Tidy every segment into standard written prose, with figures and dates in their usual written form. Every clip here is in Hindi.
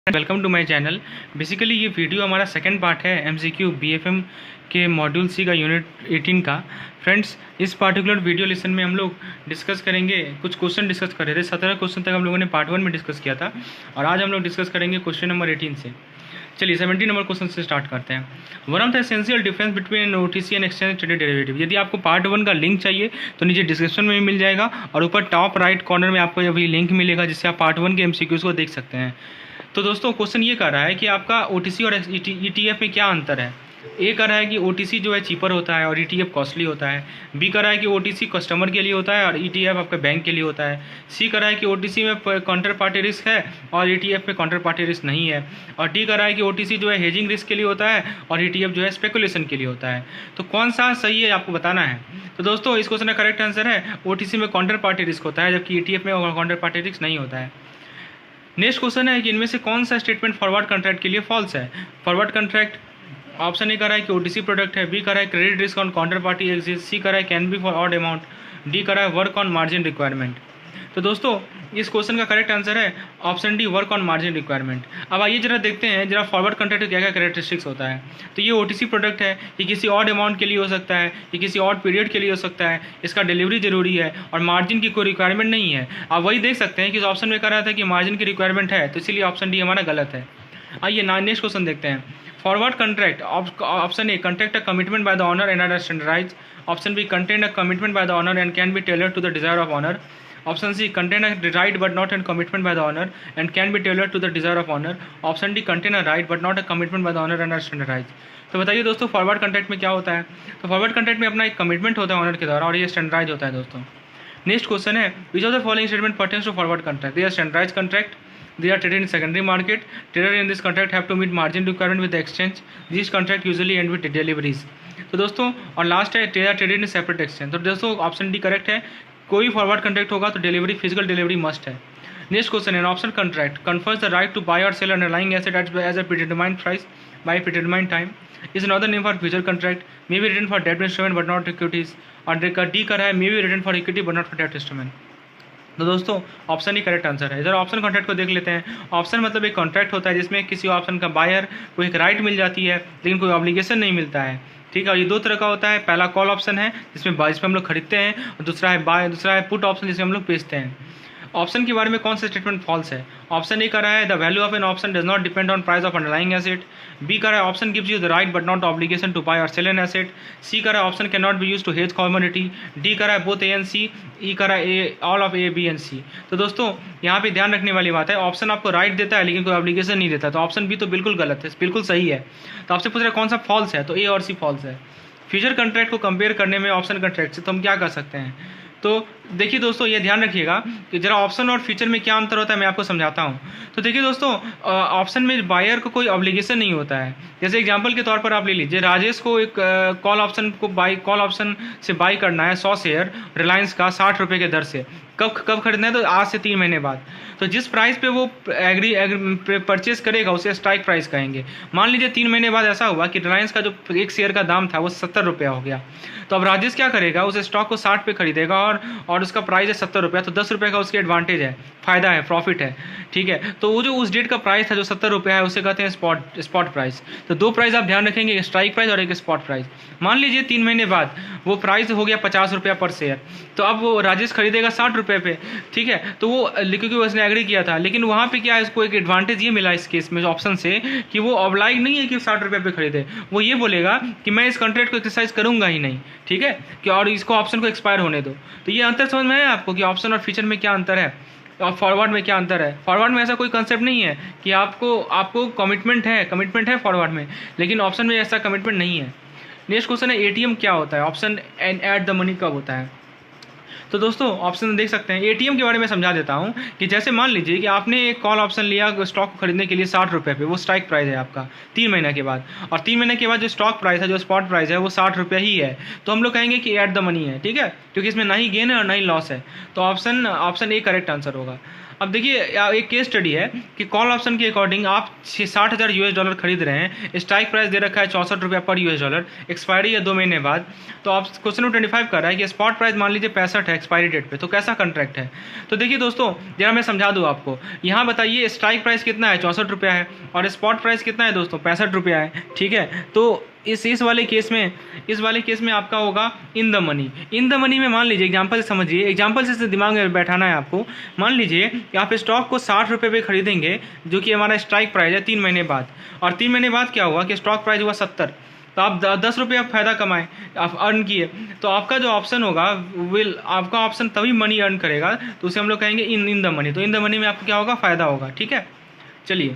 Welcome to my channel. Basically ये वीडियो हमारा सेकंड पार्ट है एमसीक्यू बीएफएम के मॉड्यूल सी का यूनिट 18 का। फ्रेंड्स, इस पार्टिकुलर वीडियो लेसन में हम लोग डिस्कस करेंगे, कुछ क्वेश्चन डिस्कस कर रहे थे। 17 क्वेश्चन तक हम लोगों ने पार्ट 1 में डिस्कस किया था और आज हम लोग डिस्कस करेंगे क्वेश्चन नंबर 18 से। चलिए 17 नंबर क्वेश्चन से स्टार्ट करते हैं। One of the essential difference between OTC and exchange traded derivative. यदि आपको पार्ट 1 का लिंक चाहिए तो नीचे डिस्क्रिप्शन में भी मिल जाएगा और ऊपर टॉप राइट कॉर्नर में आपको अभी लिंक मिलेगा जिससे आप पार्ट 1 के एमसीक्यूज को देख सकते हैं। तो दोस्तों क्वेश्चन ये कर रहा है कि आपका ओटीसी और ईटीएफ में क्या अंतर है। ए कर रहा है कि ओटीसी जो है चीपर होता है और ईटीएफ कॉस्टली होता है। बी कर रहा है कि ओटीसी कस्टमर के लिए होता है और ईटीएफ आपके बैंक के लिए होता है। सी कर रहा है कि ओटीसी में काउंटर पार्टी रिस्क है और ईटीएफ में काउंटर पार्टी रिस्क नहीं है। और डी कर रहा है कि ओटीसी जो है हेजिंग रिस्क के लिए होता है और ईटीएफ जो है स्पेकुलेशन के लिए होता है। तो कौन सा सही है आपको बताना है। तो दोस्तों इस क्वेश्चन का करेक्ट आंसर है ओटीसी में काउंटर पार्टी रिस्क होता है जबकि ईटीएफ में काउंटर पार्टी रिस्क नहीं होता है। नेक्स्ट क्वेश्चन है कि इनमें से कौन सा स्टेटमेंट फॉरवर्ड कॉन्ट्रैक्ट के लिए फॉल्स है। फॉरवर्ड कॉन्ट्रैक्ट ऑप्शन ए कर रहा है कि ओटीसी प्रोडक्ट है, बी कर रहा है credit risk on counter party exist, C कर रहा है can be for odd amount, D कर रहा है वर्क ऑन मार्जिन रिक्वायरमेंट। तो दोस्तों इस क्वेश्चन का करेक्ट आंसर है option D work on margin requirement. अब आइए जरा देखते हैं जरा फॉरवर्ड कॉन्ट्रैक्ट क्या क्या कैरेक्टरिस्टिक्स होता है। तो ये ओटीसी प्रोडक्ट है, ये किसी ऑड अमाउंट के लिए हो सकता है, ये किसी ऑड पीरियड के लिए हो सकता है, इसका डिलीवरी जरूरी है और मार्जिन की कोई रिक्वायरमेंट नहीं है। आप वही देख सकते हैं कि इस ऑप्शन में कह रहा था कि मार्जिन की रिक्वायरमेंट है, तो इसीलिए ऑप्शन डी हमारा गलत है। आइए नेक्स्ट क्वेश्चन देखते हैं। Forward contract option A contract a commitment by the owner and are standardised. Option B contain a commitment by the owner and can be tailored to the desire of owner. Option C contain a right but not a commitment by the owner and can be tailored to the desire of owner. Option D contain a right but not a commitment by the owner and are standardized. तो बताइए दोस्तों फॉरवर्ड कॉन्ट्रैक्ट में क्या होता है। तो फॉरवर्ड कॉन्ट्रैक्ट में अपना एक कमिटमेंट होता है ऑनर के द्वारा और ये स्टैंडर्डाइज होता है दोस्तों। नेक्स्ट क्वेश्चन है which of the following statement pertains to forward contract. They are standardise contract, they are traded in secondary market, trader in this contract have to meet margin requirement with the exchange, these contract usually end with deliveries। तो दोस्तों और लास्ट है they are traded in separate exchange। तो दोस्तों ऑप्शन डी करेक्ट है, कोई फॉरवर्ड कॉन्ट्रैक्ट होगा तो डिलीवरी फिजिकल डिलीवरी मस्ट है। नेक्स्ट क्वेश्चन है option contract confers the right to buy और sell underlying asset as a predetermined price by predetermined time, is another name for future contract, may be written for debt instrument but not equities. और डी कर रहा है may be written for equity but not for debt instrument. तो दोस्तों ऑप्शन ही करेक्ट आंसर है। इधर ऑप्शन कॉन्ट्रैक्ट को देख लेते हैं। ऑप्शन मतलब एक कॉन्ट्रैक्ट होता है जिसमें किसी ऑप्शन का बायर को एक राइट मिल जाती है लेकिन कोई ऑब्लिगेशन नहीं मिलता है। ठीक है, और ये दो तरह का होता है। पहला कॉल ऑप्शन है जिसमें हम लोग खरीदते हैं और दूसरा है पुट ऑप्शन जिसमें हम लोग बेचते हैं। ऑप्शन के बारे में कौन सा स्टेटमेंट फॉल्स है। ऑप्शन ए कर रहा है the value of an option does not depend on price of underlying asset. B कर रहा है option gives you the right but not obligation to buy और सेल एन एसेट। सी कर रहा है option can not be use to hedge commodity. D कर रहा है बोथ ए एंड सी। ई कर रहा है a all of A B and C. तो दोस्तों यहाँ पे ध्यान रखने वाली बात है, ऑप्शन आपको राइट देता है लेकिन कोई ऑब्लिगेशन नहीं देता। तो ऑप्शन बी तो बिल्कुल गलत है, बिल्कुल सही है। तो आपसे पूछ रहा है कौन सा फॉल्स है, तो ए और सी फॉल्स है। फ्यूचर कॉन्ट्रैक्ट को कंपेयर करने में ऑप्शन कॉन्ट्रैक्ट से तो हम क्या कर सकते हैं। तो देखिए दोस्तों ये ध्यान रखिएगा कि जरा ऑप्शन और फ्यूचर में क्या अंतर होता है मैं आपको समझाता हूँ। तो देखिए दोस्तों ऑप्शन में बायर को कोई ऑब्लिगेशन नहीं होता है। जैसे एग्जांपल के तौर पर आप ले लीजिए राजेश को एक कॉल ऑप्शन से बाई करना है 100 शेयर रिलायंस का 60 रुपये के दर से। कब खरीदना है, तो आज से 3 महीने बाद। तो जिस प्राइस पे वो परचेस करेगा उसे स्ट्राइक प्राइस कहेंगे। मान लीजिए 3 महीने बाद ऐसा हुआ कि रिलायंस का जो एक शेयर का दाम था वो 70 रुपया हो गया। तो अब राजेश क्या करेगा, उस स्टॉक को 60 पे खरीदेगा और उसका प्राइस है 70 रुपया। तो 10 रुपये का उसकी एडवांटेज है, फ़ायदा है, प्रॉफिट है। ठीक है, तो वो जो उस डेट का प्राइस था जो 70 रुपया है उसे कहते हैं स्पॉट प्राइस। तो दो प्राइस आप ध्यान रखेंगे, एक स्ट्राइक प्राइस और एक स्पॉट प्राइस। मान लीजिए 3 महीने बाद वो प्राइस हो गया 50 रुपया पर शेयर। तो अब वो राजेश खरीदेगा 60 रुपये पे। ठीक है, तो वो क्योंकि उसने एग्री किया था, लेकिन वहाँ पे क्या है, इसको एक एडवांटेज ये मिला इस केस में ऑप्शन से कि वो ऑब्लाइग नहीं है कि 60 रुपये पे खरीदे। वो ये बोलेगा कि मैं इस कॉन्ट्रैक्ट को एक्सरसाइज करूंगा ही नहीं। ठीक है, कि और इसको ऑप्शन को एक्सपायर होने दो। तो ये अंतर समझ में आया आपको कि ऑप्शन और फ्यूचर में क्या अंतर है और फॉरवर्ड में क्या अंतर है। फॉरवर्ड में ऐसा कोई कंसेप्ट नहीं है कि आपको कमिटमेंट है फॉरवर्ड में, लेकिन ऑप्शन में ऐसा कमिटमेंट नहीं है। नेक्स्ट क्वेश्चन है एटीएम क्या होता है। Option and at the money कब होता है। तो दोस्तों ऑप्शन देख सकते हैं। एटीएम के बारे में समझा देता हूं कि जैसे मान लीजिए कि आपने एक कॉल ऑप्शन लिया स्टॉक को खरीदने के लिए 60 रुपये पे, वो स्ट्राइक प्राइस है आपका 3 महीने के बाद, और 3 महीने के बाद जो स्टॉक प्राइस है, जो स्पॉट प्राइस है वो 60 रुपये ही है। तो हम लोग कहेंगे कि एट द मनी है। ठीक है, क्योंकि इसमें ना ही गेन है और ना ही लॉस है। तो ऑप्शन ए करेक्ट आंसर होगा। अब देखिए एक केस स्टडी है कि कॉल ऑप्शन के अकॉर्डिंग आप 60,000 US डॉलर खरीद रहे हैं, स्ट्राइक प्राइस दे रखा है 64 रुपया पर US डॉलर, एक्सपायरी है 2 महीने बाद। तो आप क्वेश्चन नंबर 25 कर रहा है कि स्पॉट प्राइस मान लीजिए 65 है एक्सपायरी डेट पे, तो कैसा कॉन्ट्रैक्ट है। तो देखिए दोस्तों जरा मैं समझा दूँ आपको, यहाँ बताइए स्ट्राइक प्राइस कितना है 64 रुपया है और स्पॉट प्राइस कितना है दोस्तों 65 रुपया है, ठीक है। तो इस वाले केस में आपका होगा इन द मनी में मान लीजिए एग्जांपल से समझिए, एग्जांपल से दिमाग में बैठाना है आपको। मान लीजिए कि आप स्टॉक को 60 रुपये पे खरीदेंगे जो कि हमारा स्ट्राइक प्राइस है 3 महीने बाद, और 3 महीने बाद क्या हुआ कि स्टॉक प्राइस हुआ 70, तो आप 10 रुपये आप फायदा कमाए, आप अर्न किए, तो आपका जो ऑप्शन होगा आपका ऑप्शन तभी मनी अर्न करेगा, तो उसे हम लोग कहेंगे इन द मनी। तो इन द मनी में आपको क्या होगा, फायदा होगा, ठीक है। चलिए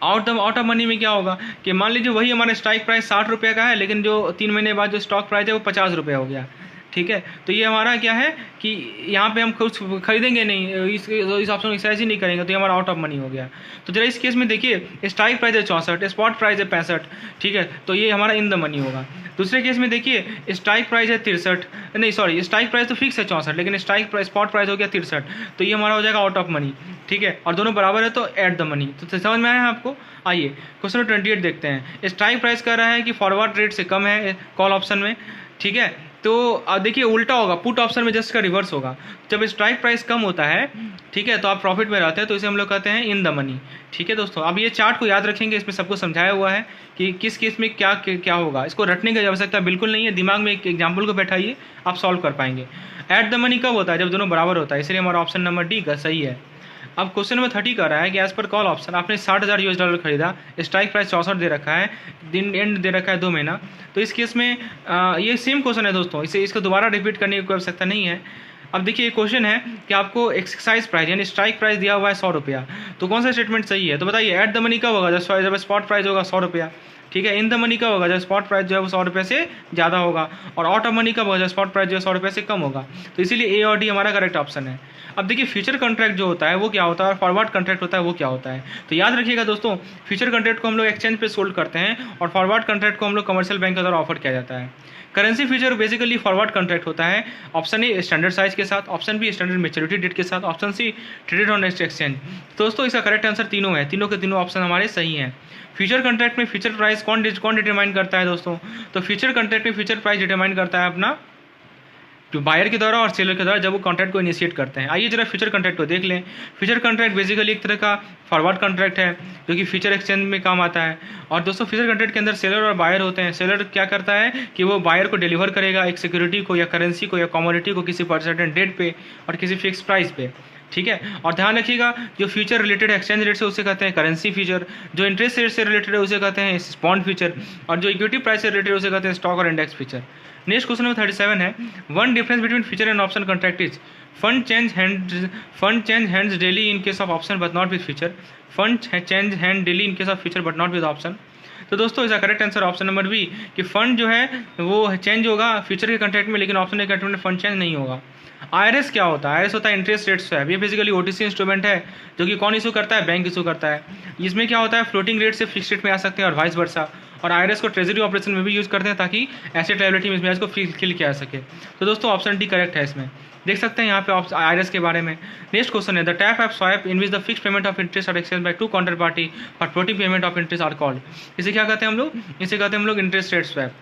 आउट ऑफ मनी में क्या होगा कि मान लीजिए वही हमारा स्ट्राइक प्राइस 60 रुपये का है, लेकिन जो 3 महीने बाद जो स्टॉक प्राइस है वो 50 रुपये हो गया, ठीक है। तो ये हमारा क्या है कि यहाँ पे हम कुछ खरीदेंगे नहीं, इस ऑप्शन को एक्सरसाइज ही नहीं करेंगे, तो ये हमारा आउट ऑफ मनी हो गया। तो जरा इस केस में देखिए स्ट्राइक प्राइस है 64, स्पॉट प्राइस है 65, ठीक है, तो ये हमारा इन द मनी होगा। दूसरे केस में देखिए स्ट्राइक प्राइस है 63, नहीं सॉरी स्ट्राइक प्राइस तो फिक्स है 64, लेकिन स्पॉट प्राइस हो गया 63, तो ये हमारा हो जाएगा आउट ऑफ मनी, ठीक है। और दोनों बराबर है तो एट द मनी। तो समझ में आया आपको। आइए क्वेश्चन नंबर 28 देखते हैं। स्ट्राइक प्राइस कह रहा है कि फॉरवर्ड रेट से कम है कॉल ऑप्शन में, ठीक है। तो देखिए उल्टा होगा, पुट ऑप्शन में जस्ट का रिवर्स होगा। जब स्ट्राइक प्राइस कम होता है, ठीक है, तो आप प्रॉफिट में रहते हैं, तो इसे हम लोग कहते हैं इन द मनी, ठीक है दोस्तों। अब ये चार्ट को याद रखेंगे, इसमें सबको समझाया हुआ है कि किस केस में क्या होगा। इसको रटने की आवश्यकता बिल्कुल नहीं है, दिमाग में एक एग्जाम्पल को बैठाइए, आप सॉल्व कर पाएंगे। एट द मनी कब होता है, जब दोनों बराबर होता है, इसलिए हमारा ऑप्शन नंबर डी का सही है। अब क्वेश्चन नंबर 30 कर रहा है कि एज पर कॉल ऑप्शन आपने 60,000 US डॉलर खरीदा, स्ट्राइक प्राइस 64 दे रखा है, दिन एंड दे रखा है 2 महीना। तो इस केस में ये सेम क्वेश्चन है दोस्तों, इसको दोबारा रिपीट करने की कोई आवश्यकता नहीं है। अब देखिए ये क्वेश्चन है कि आपको एक्सरसाइज प्राइस यानी स्ट्राइक प्राइस दिया हुआ है 100 रुपया, तो कौन सा स्टेटमेंट सही है। तो बताइए एट द मनी कब होगा, जब स्पॉट प्राइस होगा 100 रुपया, ठीक है। इन द मनी कब होगा, जब स्पॉट प्राइस जो है वो 100 रुपये से ज़्यादा होगा, और आउट ऑफ मनी कब होगा, जब स्पॉट प्राइस जो है 100 रुपये से कम होगा। तो इसीलिए ए और डी हमारा करेक्ट ऑप्शन है। अब देखिए फ्यूचर कॉन्ट्रैक्ट जो होता है वो क्या होता है, और फॉरवर्ड कॉन्ट्रैक्ट होता है वो क्या होता है। तो याद रखिएगा दोस्तों, फ्यूचर कॉन्ट्रैक्ट को हम लोग एक्सचेंज पे सोल्ड करते हैं, और फॉरवर्ड कॉन्ट्रैक्ट को हम लोग कमर्शियल बैंक के द्वारा ऑफर किया जाता है। Currency future basically forward contract होता है। ऑप्शन ए स्टैंडर्ड साइज के साथ, option B standard maturity date के साथ, option C traded on next exchange. दोस्तों इसका करेक्ट आंसर तीनों है, तीनों के तीनों ऑप्शन हमारे सही हैं। फ्यूचर कॉन्ट्रैक्ट में फ्यूचर प्राइस कौन डिटरमाइन करता है दोस्तों, तो फ्यूचर कॉन्ट्रैक्ट में फ्यूचर प्राइस डिटरमाइन करता है अपना जो बायर के द्वारा और सेलर के द्वारा जब वो कॉन्ट्रैक्ट को इनिशिएट करते हैं। आइए जरा फ्यूचर कॉन्ट्रैक्ट को देख लें। फ्यूचर कॉन्ट्रैक्ट बेसिकली एक तरह का फॉरवर्ड कॉन्ट्रैक्ट है जो कि फ्यूचर एक्सचेंज में काम आता है। और दोस्तों फ्यूचर कॉन्ट्रैक्ट के अंदर सेलर और बायर होते हैं। सेलर क्या करता है कि वो बायर को डिलीवर करेगा एक सिक्योरिटी को या करेंसी को या कमोडिटी को किसी सर्टेन डेट पे और किसी फिक्स प्राइस पे, ठीक है। और ध्यान रखिएगा जो फ्यूचर रिलेटेड एक्सचेंज रेट से उसे कहते हैं करेंसी फ्यूचर, जो इंटरेस्ट रेट से रिलेटेड है उसे कहते हैं बॉन्ड फ्यूचर, और जो इक्विटी प्राइस से रिलेटेड उसे कहते हैं स्टॉक और index future. Next question number 37 है, one difference between future and option contract is fund change hands daily in case of option but not with future, fund change hand daily in case of future but not with option. तो दोस्तों इसका correct answer option number B कि फंड जो है वो चेंज होगा फ्यूचर के कॉन्ट्रैक्ट में, लेकिन ऑप्शन के कॉन्ट्रैक्ट में फंड चेंज नहीं होगा। IRS क्या होता है, IRS होता है इंटरेस्ट रेट स्वैप। ये बेसिकली OTC इंस्ट्रूमेंट है जो कि कौन इशू करता है, बैंक इशू करता है। इसमें क्या होता है फ्लोटिंग रेट से फिक्स रेट में आ सकते हैं और वाइस वर्सा। और IRS को ट्रेजरी ऑपरेशन में भी यूज़ करते हैं ताकि एसेट लायबिलिटी मिसमैच को फिल किया जा सके। तो दोस्तों ऑप्शन डी करेक्ट है। इसमें देख सकते हैं यहाँ पे IRS के बारे में। नेक्स्ट क्वेश्चन है the tap app swap in which the fix payment of interest are exchange by two counter party for floating payment of interest are called. इसे क्या कहते हैं हम लोग, इसे कहते हैं हम लोग interest rate swap.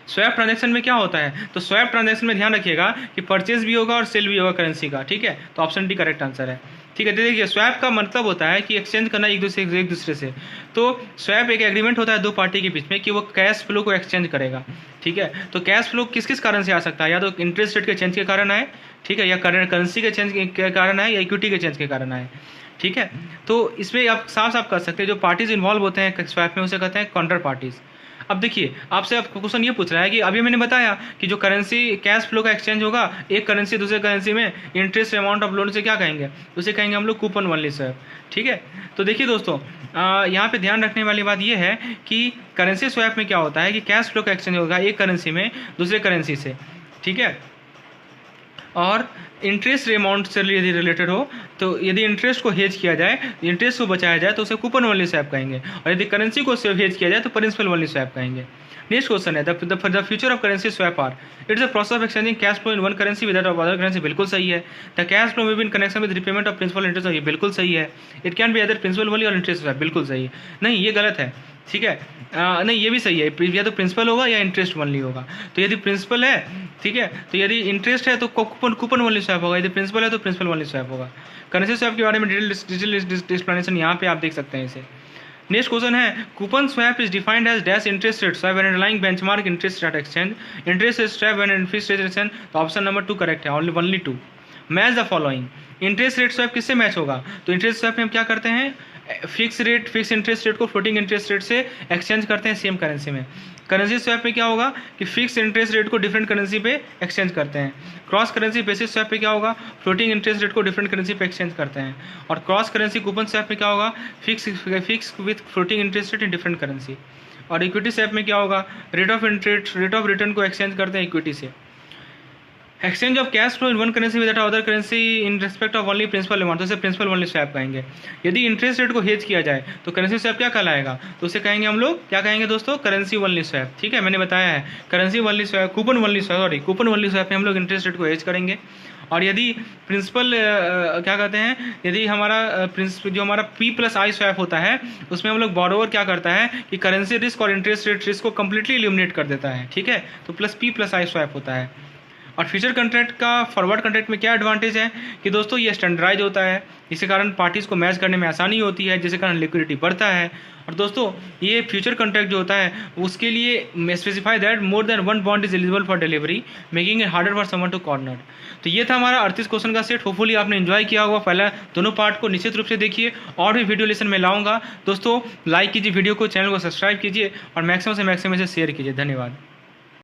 Swap transaction में क्या होता है, तो स्वैप ट्रांजैक्शन में ध्यान रखिएगा कि परचेज भी होगा और सेल भी होगा करेंसी का, ठीक है। तो ऑप्शन डी करेक्ट आंसर है, ठीक है। देखिए स्वैप का मतलब होता है कि एक्सचेंज करना एक दूसरे से। तो स्वैप एक एग्रीमेंट होता है दो पार्टी के बीच में कि वो कैश फ्लो को एक्सचेंज करेगा, ठीक है। तो कैश फ्लो किस किस कारण से आ सकता है, या तो इंटरेस्ट रेट के चेंज के कारण आए, ठीक है, या करेंसी के चेंज के कारण आए, या इक्विटी के चेंज के कारण आए, ठीक है। तो इसमें आप साफ साफ कर सकते हैं जो पार्टीज इन्वॉल्व होते हैं स्वैप में उसे कहते हैं काउंटर पार्टीज। अब देखिए आपसे आपको क्वेश्चन ये पूछ रहा है कि अभी मैंने बताया कि जो करेंसी कैश फ्लो का एक्सचेंज होगा एक करेंसी दूसरे करेंसी में इंटरेस्ट अमाउंट ऑफ लोन से क्या कहेंगे, उसे कहेंगे हम लोग कूपन ओनली स्वैप, ठीक है। तो देखिए दोस्तों यहाँ पे ध्यान रखने वाली बात ये है कि करेंसी स्वैप में क्या होता है कि कैश फ्लो का एक्सचेंज होगा एक करेंसी में दूसरे करेंसी से, ठीक है। और इंटरेस्ट अमाउंट से यदि रिलेटेड हो, तो यदि इंटरेस्ट को हेज किया जाए, इंटरेस्ट को बचाया जाए तो उसे कूपन ओनली स्वैप कहेंगे, और यदि करेंसी को हेज किया जाए तो प्रिंसिपल ओनली स्वैप कहेंगे। नेक्स्ट क्वेश्चन है the future of currency swap are it's a process of exchanging cash flow in one currency with other currency, बिल्कुल सही है। द कैश फ्लो में भी in connection with repayment of principal interest, ये बिल्कुल सही है। It can be other principal only or interest swap, बिल्कुल सही है। नहीं, ये गलत है, ठीक है। नहीं, ये भी सही है, या तो प्रिंसिपल होगा या इंटरेस्ट ओनली होगा। तो यदि प्रिंसिपल है, ठीक है, तो यदि इंटरेस्ट है तो कूपन ओनली स्वैप होगा, यदि प्रिंसिपल है तो प्रिंसिपल ओनली स्वैप होगा। करेंसी स्वैप के बारे में डिटेल एक्सप्लेनेशन यहाँ पे आप देख सकते हैं इसे। नेक्स्ट क्वेश्चन है coupon swap is defined as dash interest rate swap when underlying benchmark interest rate exchange, interest rate swap when fixed rate exchange. तो ऑप्शन नंबर 2 करेक्ट है, only 2। Match the following, interest rate swap किससे मैच होगा? तो इंटरेस्ट स्वैप में हम क्या करते हैं, फिक्स इंटरेस्ट रेट को फ्लोटिंग इंटरेस्ट रेट से एक्सचेंज करते हैं सेम करेंसी में। करेंसी स्वैप में क्या होगा कि फिक्स इंटरेस्ट रेट को डिफरेंट करेंसी पे एक्सचेंज करते हैं। क्रॉस करेंसी बेसिस स्वैप पे क्या होगा, फ्लोटिंग इंटरेस्ट रेट को डिफरेंट करेंसी पे एक्सचेंज करते हैं। और क्रॉस करेंसी कूपन स्वैप में क्या होगा, fix with floating interest rate in different currency. और इक्विटी स्वैप में क्या होगा, रेट ऑफ रिटर्न को एक्सचेंज करते हैं इक्विटी से। Exchange of cash flow in one currency with other currency in respect of only principal amount, तो इसे प्रिंसिपल ओनली स्वैप कहेंगे। यदि इंटरेस्ट रेट को हेज किया जाए तो करेंसी स्वैप क्या कहलाएगा, तो उसे कहेंगे हम लोग, क्या कहेंगे दोस्तों, करेंसी ओनली स्वैप। ठीक है, मैंने बताया है currency only swap, coupon only swap में हम लोग इंटरेस्ट रेट को हेज करेंगे। और यदि प्रिंसिपल क्या कहते हैं, यदि हमारा जो हमारा P+I स्वैप होता है उसमें हम लोग बोरोवर क्या करता है कि करेंसी रिस्क और इंटरेस्ट रेट रिस्क को कंप्लीटली इल्यूमिनेट कर देता है। ठीक है, तो P+I स्वैप होता है। और फ्यूचर कॉन्ट्रैक्ट का फॉरवर्ड कॉन्ट्रैक्ट में क्या एडवांटेज है कि दोस्तों ये स्टैंडर्डाइज होता है, जिसके कारण पार्टीज को मैच करने में आसानी होती है, जिसके कारण लिक्विडिटी बढ़ता है। और दोस्तों ये फ्यूचर कॉन्ट्रैक्ट जो होता है उसके लिए specify that more than one bond is eligible for delivery making it harder for someone to corner. तो ये था हमारा 38 क्वेश्चन का सेट। होपफुली आपने एंजॉय किया होगा। पहला दोनों पार्ट को निश्चित रूप से देखिए, और भी वीडियो लेसन में लाऊंगा। दोस्तों लाइक कीजिए वीडियो को, चैनल को सब्सक्राइब कीजिए और मैक्सिमम से मैक्सिमम इसे शेयर कीजिए। धन्यवाद।